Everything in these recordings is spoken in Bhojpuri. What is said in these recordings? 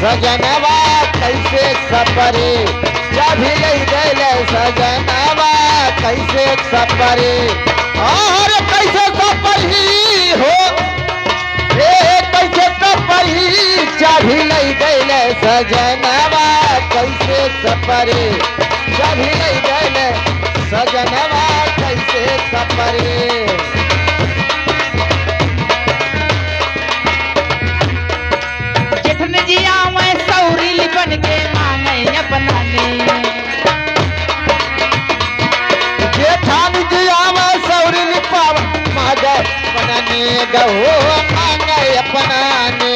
सजनवा कैसे सपरे चाभी लई गईले सजनवा कैसे सपरे और कैसे सपरी हो कैसे सपरी चाभी लई गईले सजनवा कैसे सपरे चाभी लई गईले सजनवा कैसे सपरे बन के मांगे अपना ने जेठान जी आवा सौरी लिपाव मांगे अपनाने गहो मांगे अपनाने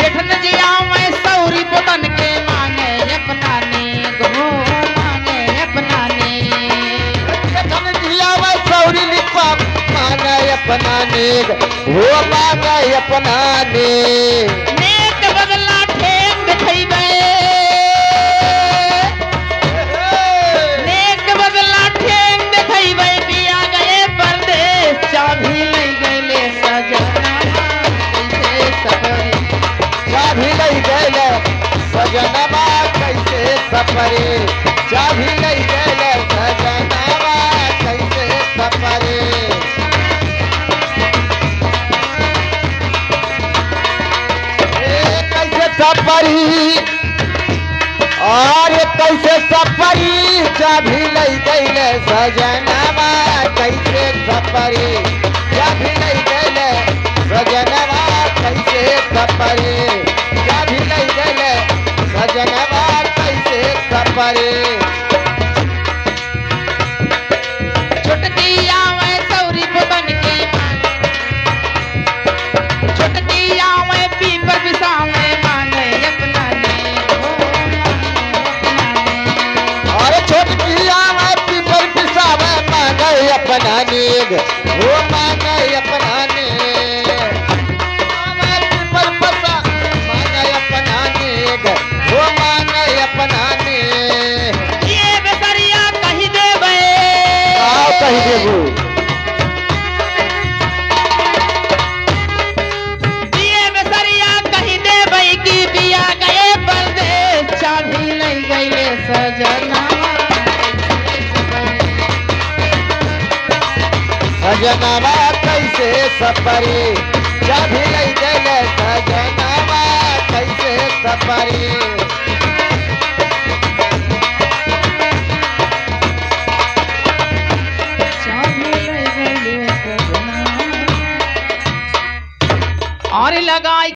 जेठन जी आवे सौरी बन के मांगे अपना ने गहो मांगे अपना ने जेठन जी आवा सौरी लिपाव मांगे अपनाने वो मांगे अपनाने नेक बदला ठेंग खइबे नेक बदला ठेंग खइबे बिया गए परदेश चाभी लई गईले सजना कैसे सपरे चाभी लई गईले सजनवा कैसे सपरे चाभी लई गईले सजनवा कैसे सपरे सपरी और कैसे सपरी चाभी लई गईले सजनवा कैसे सपरी चाभी लई गईले सजनवा कैसे सपरी चाभी लई गईले सजनवा कैसे सपरी छुटकी आवे सौरी बन के छुटकी आवे पीपर बिसावे अपनाने वो मांगे अपनाने पर पता मांगे अपनाने वो मांगे अपनाने ये बेसरिया कही देबे आओ कही देबू ये बेसरिया कही देबे कि बिया गए परदेश चाभी लई गईले सजना सजनवा कैसे सपरी चाभी लई गईले सजनवा कैसे सपरी चाभी लई गईले सजना और लगाई